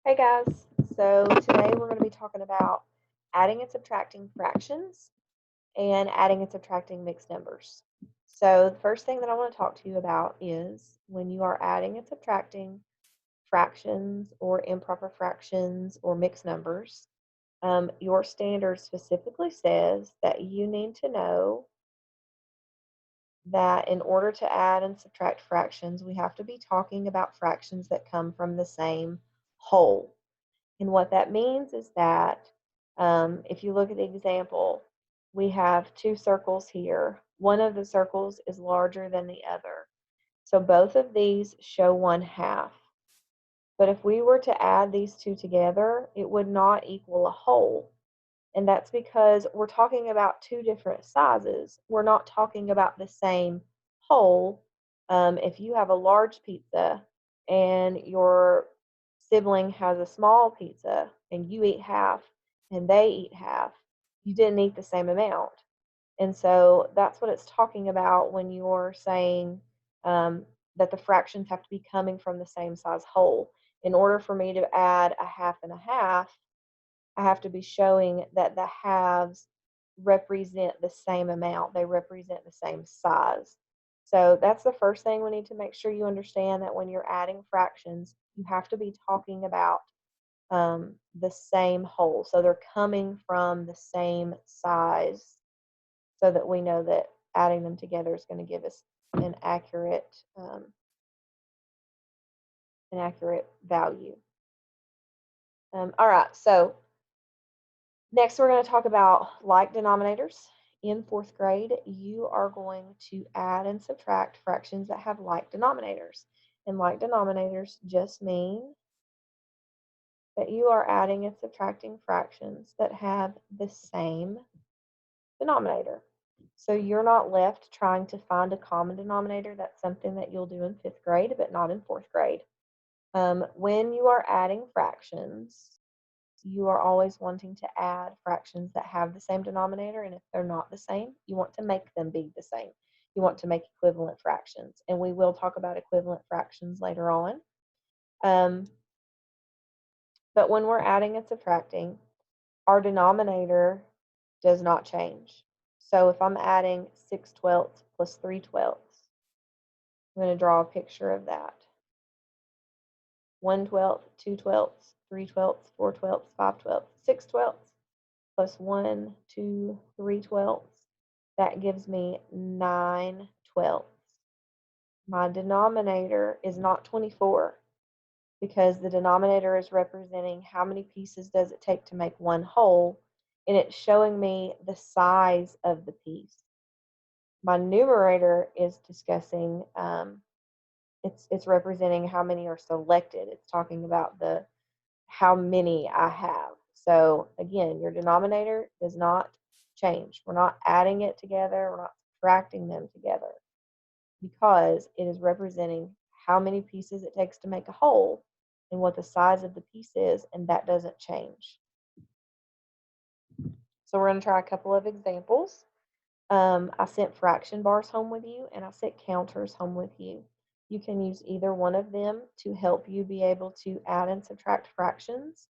Hey guys, so today we're going to be talking about adding and subtracting fractions and adding and subtracting mixed numbers. So the first thing that I want to talk to you about is when you are adding and subtracting fractions or improper fractions or mixed numbers, your standard specifically says that you need to know that in order to add and subtract fractions, we have to be talking about fractions that come from the same whole. And what that means is that if you look at the example, we have two circles here. One of the circles is larger than the other. So both of these show 1/2. But if we were to add these two together, it would not equal a whole. And that's because we're talking about two different sizes. We're not talking about the same whole. If you have a large pizza and your sibling has a small pizza and you eat half and they eat half, you didn't eat the same amount. And so that's what it's talking about when you're saying that the fractions have to be coming from the same size whole. In order for me to add a half and a half, I have to be showing that the halves represent the same amount. They represent the same size. So that's the first thing we need to make sure you understand, that when you're adding fractions, you have to be talking about the same whole. So they're coming from the same size so that we know that adding them together is going to give us an accurate value. All right, so next, we're going to talk about like denominators. In fourth grade, you are going to add and subtract fractions that have like denominators. And like denominators just mean that you are adding and subtracting fractions that have the same denominator. So you're not left trying to find a common denominator. That's something that you'll do in fifth grade, but not in fourth grade. When you are adding fractions, you are always wanting to add fractions that have the same denominator, and if they're not the same, you want to make them be the same. You want to make equivalent fractions, and we will talk about equivalent fractions later on. But when we're adding and subtracting, our denominator does not change. So if I'm adding 6/12 plus 3/12, I'm going to draw a picture of that. 1/12, 2/12, 3/12, 4/12, 5/12, 6/12 plus 1, 2, 3/12. That gives me 9/12. My denominator is not 24 because the denominator is representing how many pieces does it take to make one whole, and it's showing me the size of the piece. My numerator is discussing, it's representing how many are selected. It's talking about the how many I have. So again, your denominator does not change. We're not adding it together. We're not subtracting them together because it is representing how many pieces it takes to make a whole and what the size of the piece is, and that doesn't change. So we're going to try a couple of examples. I sent fraction bars home with you, and I sent counters home with you. You can use either one of them to help you be able to add and subtract fractions.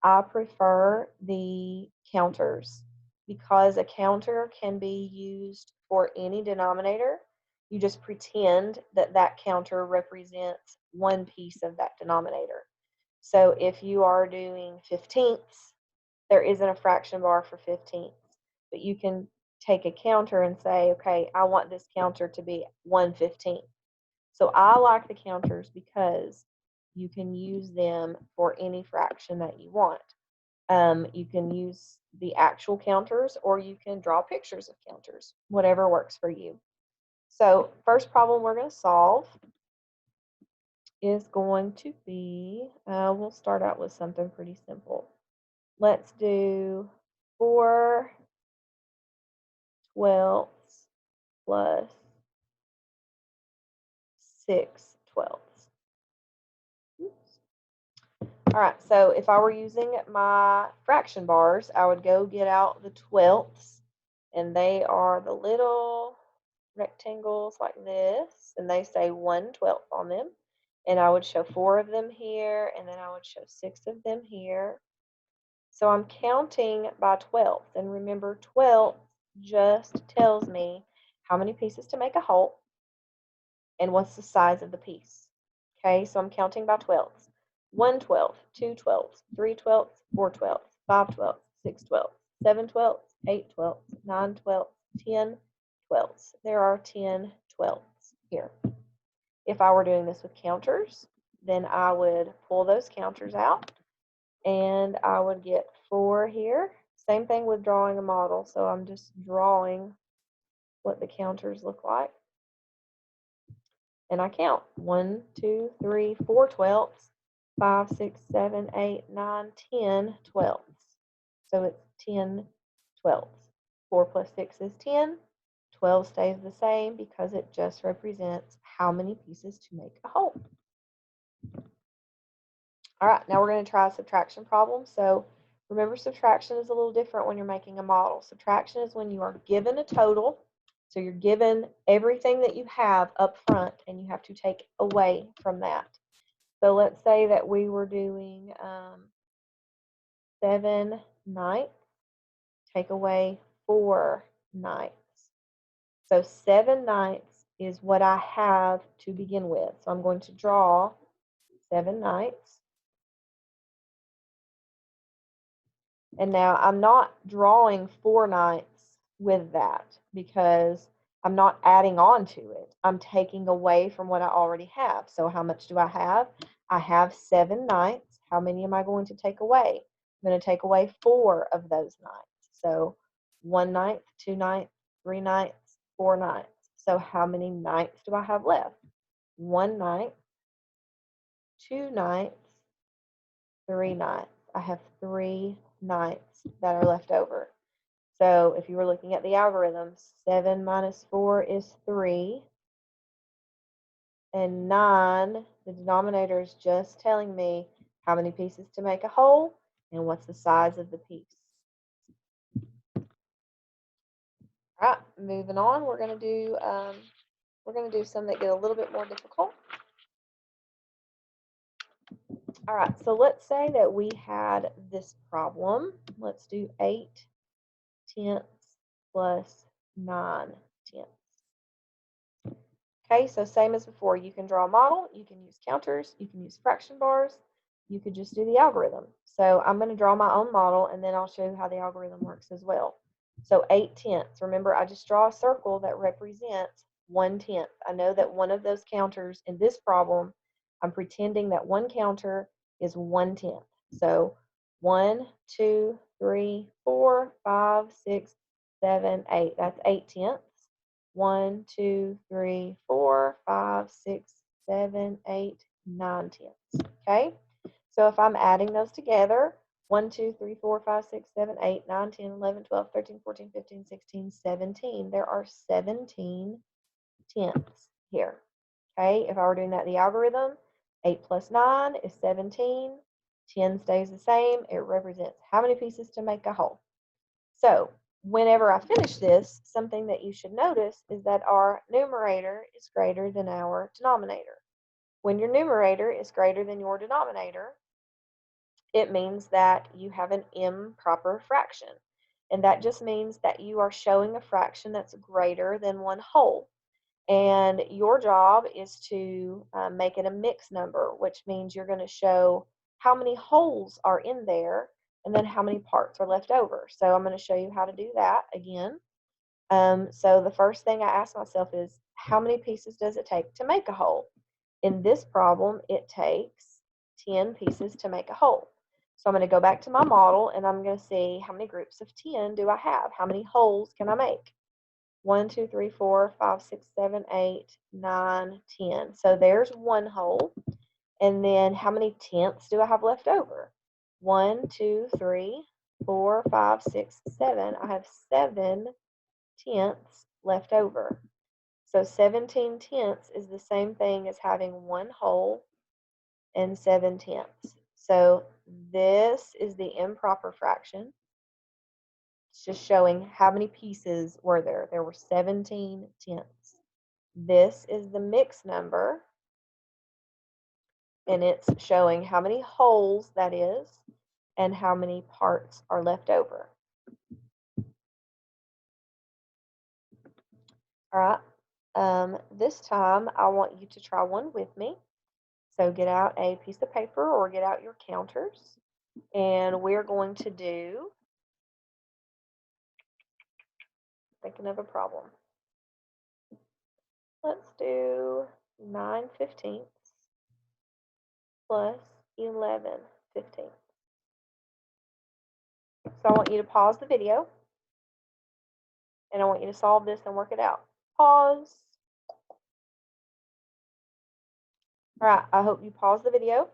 I prefer the counters because a counter can be used for any denominator. You just pretend that that counter represents one piece of that denominator. So if you are doing 15ths, there isn't a fraction bar for 15ths, but you can take a counter and say, okay, I want this counter to be 1/15. So I like the counters because you can use them for any fraction that you want. You can use the actual counters or you can draw pictures of counters, whatever works for you. So first problem we're going to solve is going to be, we'll start out with something pretty simple. Let's do 4/12 plus 6/12. Oops. All right, so if I were using my fraction bars, I would go get out the 12ths, and they are the little rectangles like this, and they say 1/12 on them. and I would show 4 of them here, and then I would show 6 of them here. So I'm counting by 12ths, and remember 12 just tells me how many pieces to make a whole and what's the size of the piece. Okay, so I'm counting by 12ths. 1 12th, 2 12ths, 3 12ths, 4 12ths, 5 12ths, 6 12ths, 7 12ths, 8 12ths, 9 12ths, 10 12ths. There are 10 12ths here. If I were doing this with counters, then I would pull those counters out and I would get 4 here. Same thing with drawing a model. So I'm just drawing what the counters look like. And I count 1, 2, 3, 4 twelfths, 5, 6, 7, 8, 9, 10 twelfths. So it's 10 twelfths. 4 plus 6 is 10. 12 stays the same because it just represents how many pieces to make a whole. All right, now we're going to try a subtraction problem. So remember, subtraction is a little different when you're making a model. Subtraction is when you are given a total. So you're given everything that you have up front, and you have to take away from that. So let's say that we were doing 7 ninths, take away 4 ninths. So 7 ninths is what I have to begin with. So I'm going to draw 7 ninths. And now I'm not drawing 4 ninths with that because I'm not adding on to it. I'm taking away from what I already have. So how much do I have? I have 7 ninths. How many am I going to take away? I'm going to take away 4 of those ninths. So 1 ninth, 2 ninths, 3 ninths, 4 ninths. So how many ninths do I have left? 1 ninth, 2 ninths, 3 ninths. I have 3 ninths that are left over. So if you were looking at the algorithm, 7 minus 4 is 3. And 9, the denominator is just telling me how many pieces to make a whole and what's the size of the piece. All right, moving on, we're going to do some that get a little bit more difficult. All right, so let's say that we had this problem. Let's do 8 tenths plus 9 tenths. Okay, so same as before, you can draw a model, you can use counters, you can use fraction bars, you could just do the algorithm. So I'm going to draw my own model, and then I'll show you how the algorithm works as well. So 8 tenths, remember I just draw a circle that represents 1 tenth. I know that one of those counters in this problem, I'm pretending that one counter is 1 tenth. So 1, 2, 3, 4, 5, 6, 7, 8. That's 8 tenths. 1, 2, 3, 4, 5, 6, 7, 8, 9 tenths. Okay, so if I'm adding those together, 1, 2, 3, 4, 5, 6, 7, 8, 9, 10, 11, 12, 13, 14, 15, 16, 17. There are 17 tenths here. Okay, if I were doing that in the algorithm, 8 plus 9 is 17. 10 stays the same. It represents how many pieces to make a whole. So whenever I finish this, something that you should notice is that our numerator is greater than our denominator. When your numerator is greater than your denominator, it means that you have an improper fraction. And that just means that you are showing a fraction that's greater than one whole. And your job is to make it a mixed number, which means you're going to show how many wholes are in there and then how many parts are left over. So I'm going to show you how to do that again. So the first thing I ask myself is, how many pieces does it take to make a whole? In this problem, it takes 10 pieces to make a whole. So I'm going to go back to my model, and I'm going to see how many groups of 10 do I have? How many wholes can I make? 1, 2, 3, 4, 5, 6, 7, 8, 9, 10. So there's one whole. And then how many tenths do I have left over? 1, 2, 3, 4, 5, 6, 7. I have 7 tenths left over. So 17 tenths is the same thing as having one whole and 7 tenths. So this is the improper fraction. It's just showing how many pieces were there. There were 17 tenths. This is the mixed number. and it's showing how many wholes that is and how many parts are left over. All right, this time I want you to try one with me. So get out a piece of paper or get out your counters, and we're going to do, thinking of a problem. Let's do 9/15 plus 11/15. So I want you to pause the video, and I want you to solve this and work it out. Pause. All right, I hope you paused the video,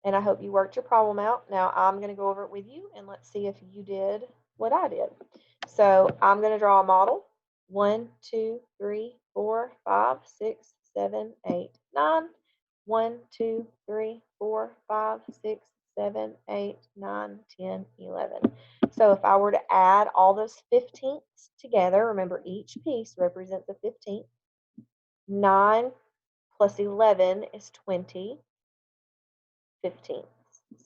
and I hope you worked your problem out. Now I'm going to go over it with you, and let's see if you did what I did. So I'm going to draw a model. 1, 2, 3, 4, 5, 6, 7, 8, 9. 1, 2, 3, 4, 5, 6, 7, 8, 9, 10, 11. So if I were to add all those 15ths together, remember each piece represents a 15th. 9 plus 11 is 20 15ths.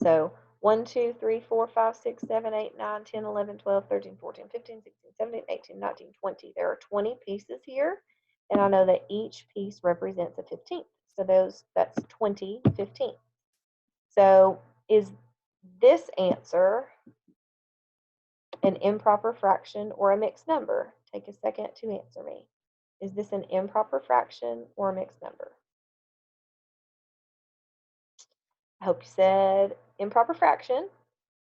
So 1, 2, 3, 4, 5, 6, 7, 8, 9, 10, 11, 12, 13, 14, 15, 16, 17, 18, 19, 20. There are 20 pieces here, and I know that each piece represents a 15th. So that's 20 15ths. So is this answer an improper fraction or a mixed number? Take a second to answer me. Is this an improper fraction or a mixed number? I hope you said improper fraction.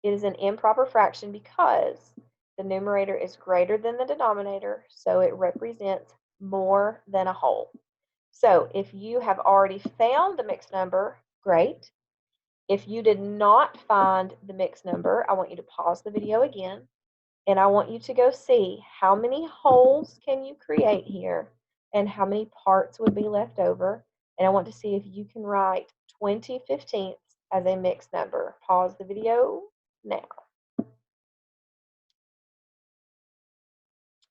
It is an improper fraction because the numerator is greater than the denominator, so it represents more than a whole. So if you have already found the mixed number, great. If you did not find the mixed number, I want you to pause the video again, and I want you to go see how many wholes can you create here and how many parts would be left over. And I want to see if you can write 20 15ths as a mixed number. Pause the video now.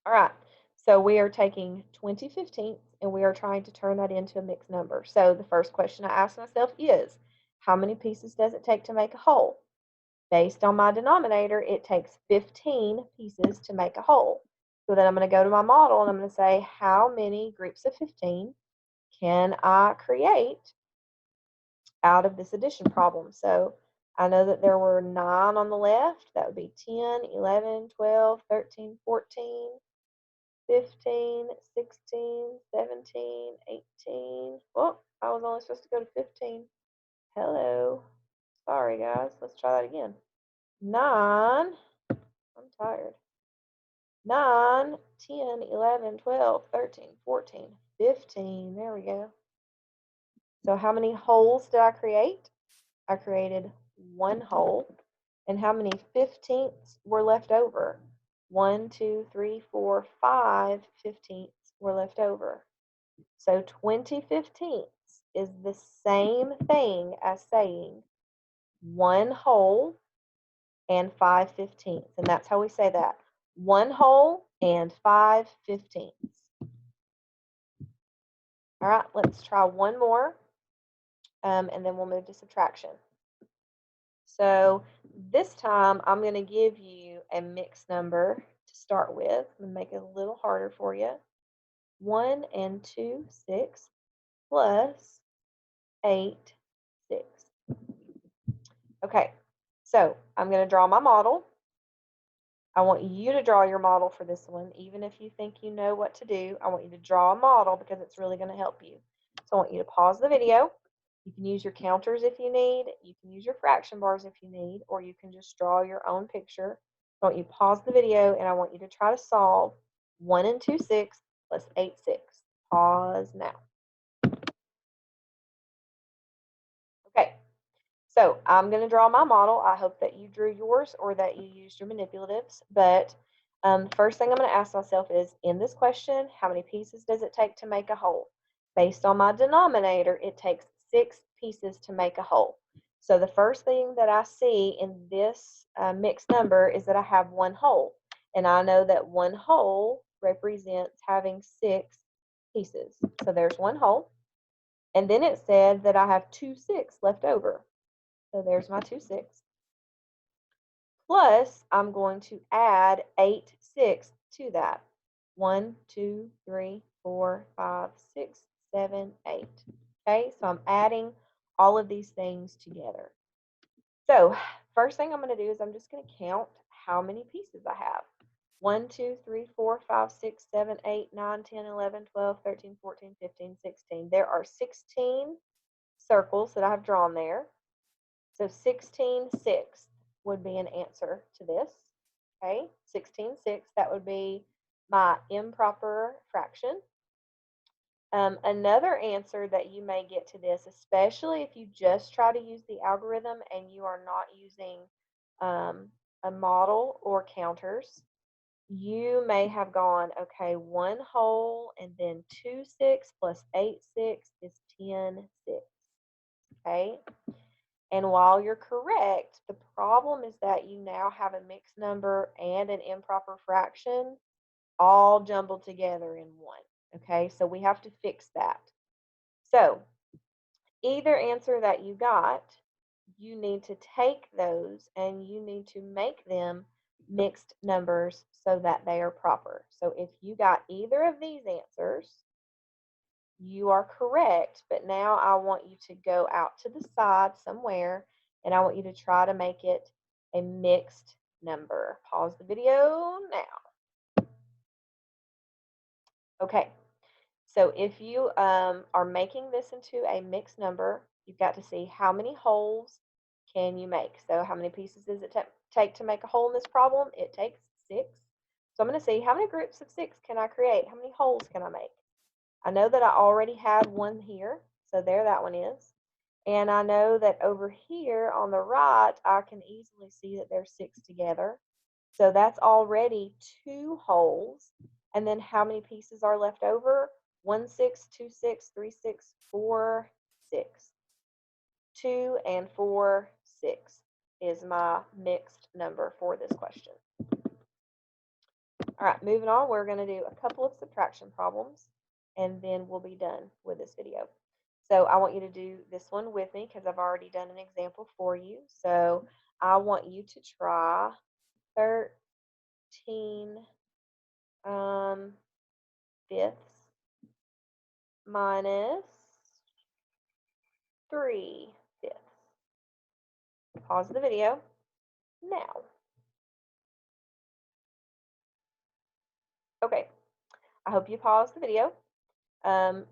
All right, so we are taking 20 15ths and we are trying to turn that into a mixed number. So the first question I ask myself is, how many pieces does it take to make a whole? Based on my denominator, it takes 15 pieces to make a whole. So then I'm going to go to my model and I'm going to say, how many groups of 15 can I create out of this addition problem? So I know that there were 9 on the left. That would be 10, 11, 12, 13, 14, 15, 16, 17, 18. Well, I was only supposed to go to 15. Hello. Sorry, guys. Let's try that again. 9. I'm tired. 9, 10, 11, 12, 13, 14, 15. There we go. So how many wholes did I create? I created 1 whole. And how many 15ths were left over? 1, 2, 3, 4, 5 15ths were left over. So 20 15ths is the same thing as saying 1 whole and 5 15ths. And that's how we say that. 1 whole and 5 15ths. All right, let's try one more, and then we'll move to subtraction. So this time I'm going to give you a mixed number to start with. I'm going to make it a little harder for you. 1 and 2, 6 plus 8, 6. Okay, so I'm going to draw my model. I want you to draw your model for this one, even if you think you know what to do. I want you to draw a model because it's really going to help you. So I want you to pause the video. You can use your counters if you need. You can use your fraction bars if you need, or you can just draw your own picture. I want you to pause the video, and I want you to try to solve 1 and 2, 6 plus 8, 6. Pause now. Okay. So I'm going to draw my model. I hope that you drew yours or that you used your manipulatives. But first thing I'm going to ask myself is, in this question, how many pieces does it take to make a whole? Based on my denominator, it takes 6 pieces to make a whole. So the first thing that I see in this mixed number is that I have 1 whole. And I know that 1 whole represents having 6 pieces. So there's 1 whole. And then it said that I have 2/6 left over. So there's my 2/6. Plus, I'm going to add 8/6 to that. 1, 2, 3, 4, 5, 6, 7, 8. Okay, so I'm adding all of these things together. So first thing I'm going to do is I'm just going to count how many pieces I have. 1, 2, 3, 4, 5, 6, 7, 8, 9, 10, 11, 12, 13, 14, 15, 16. There are 16 circles that I've drawn there. So 16/6 would be an answer to this. Okay, 16/6, that would be my improper fraction. Another answer that you may get to this, especially if you just try to use the algorithm and you are not using a model or counters, you may have gone, okay, 1 whole and then 2/6 plus 8/6 is 10/6. Okay. And while you're correct, the problem is that you now have a mixed number and an improper fraction all jumbled together in one. Okay, so we have to fix that. So either answer that you got, you need to take those and you need to make them mixed numbers so that they are proper. So if you got either of these answers, you are correct, but now I want you to go out to the side somewhere and I want you to try to make it a mixed number. Pause the video now. Okay, so if you are making this into a mixed number, you've got to see how many wholes can you make. So how many pieces does it take to make a whole in this problem? It takes 6. So I'm going to see how many groups of 6 can I create? How many wholes can I make? I know that I already had one here, so there that one is. And I know that over here on the right, I can easily see that there's 6 together. So that's already 2 wholes. And then how many pieces are left over? 1, 6, 2, 6, 3, 6, 4, 6. 2 and 4, 6 is my mixed number for this question. All right, moving on, we're going to do a couple of subtraction problems, and then we'll be done with this video. So I want you to do this one with me because I've already done an example for you. So I want you to try 13 fifths minus 3 fifths. Pause the video now. Okay, I hope you paused the video.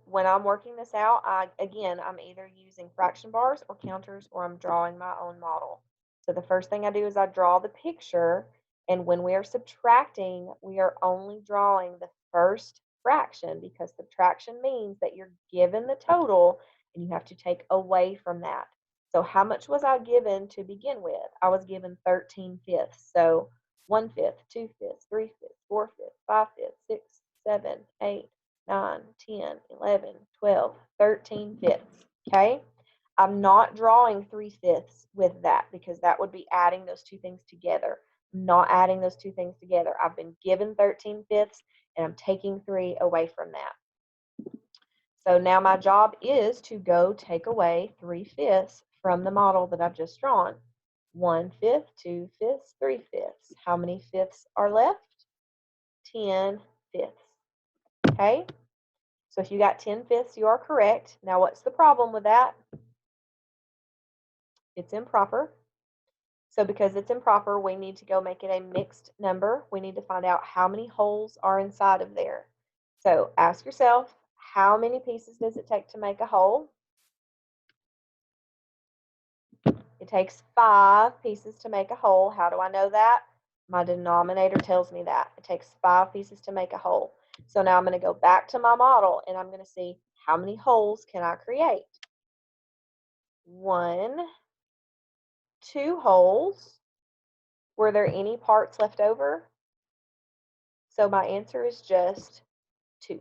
When I'm working this out, I'm either using fraction bars or counters, or I'm drawing my own model. So the first thing I do is I draw the picture, and when we are subtracting, we are only drawing the first fraction because subtraction means that you're given the total and you have to take away from that. So how much was I given to begin with? I was given 13 fifths. So 1/5, 2/5, 3/5, 4/5, 5/5, 6, 7, 8, 9, 10, 11, 12, 13 fifths. Okay. I'm not drawing 3/5 with that because that would be adding those two things together. I'm not adding those two things together. I've been given 13 fifths and I'm taking 3 away from that. So now my job is to go take away 3/5 from the model that I've just drawn. 1/5, 2/5, 3/5. How many fifths are left? 10 fifths. Okay. So if you got 10 fifths, you are correct. Now what's the problem with that? It's improper. So because it's improper, we need to go make it a mixed number. We need to find out how many wholes are inside of there. So ask yourself, how many pieces does it take to make a whole? It takes 5 pieces to make a whole. How do I know that? My denominator tells me that. It takes 5 pieces to make a whole. So now I'm going to go back to my model and I'm going to see how many wholes can I create. 1, 2 wholes. Were there any parts left over? So my answer is just 2.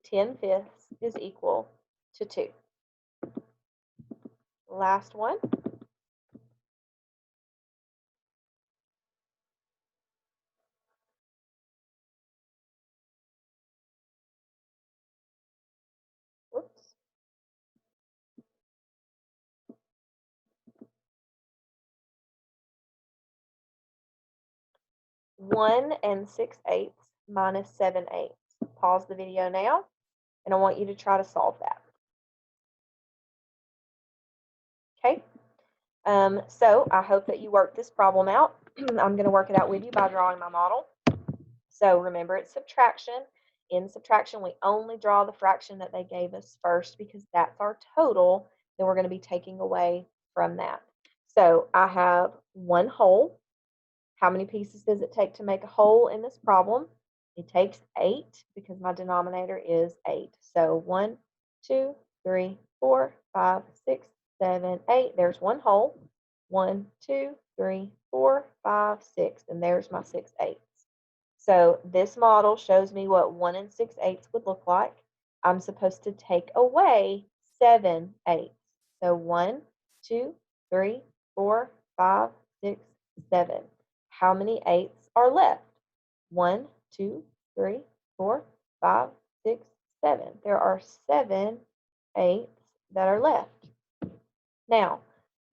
10 fifths is equal to 2. Last one. Whoops. 1 6/8 minus 7/8. Pause the video now, and I want you to try to solve that. Okay? So I hope that you work this problem out. I'm going to work it out with you by drawing my model. So remember, it's subtraction. In subtraction, we only draw the fraction that they gave us first because that's our total. Then we're going to be taking away from that. So I have 1 whole. How many pieces does it take to make a whole in this problem? It takes 8 because my denominator is 8. So 1, 2, 3, 4, 5, 6, 7, 8. There's 1 whole. 1, 2, 3, 4, 5, 6. And there's my 6/8. So this model shows me what 1 6/8 would look like. I'm supposed to take away 7/8. So 1, 2, 3, 4, 5, 6, 7. How many eighths are left? 1, 2, 3, 4, 5, 6, 7. There are 7 eighths that are left. Now,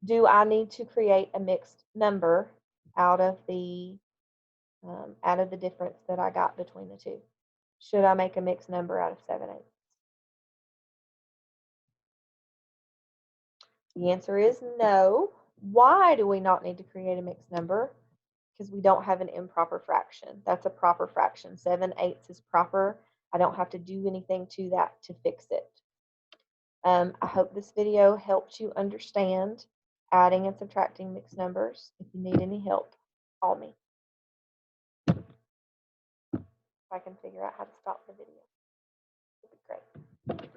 do I need to create a mixed number out of the difference that I got between the two? Should I make a mixed number out of 7/8? The answer is no. Why do we not need to create a mixed number? Because we don't have an improper fraction. That's a proper fraction. 7/8 is proper. I don't have to do anything to that to fix it. I hope this video helped you understand adding and subtracting mixed numbers. If you need any help, call me. If I can figure out how to stop the video, it'd be great.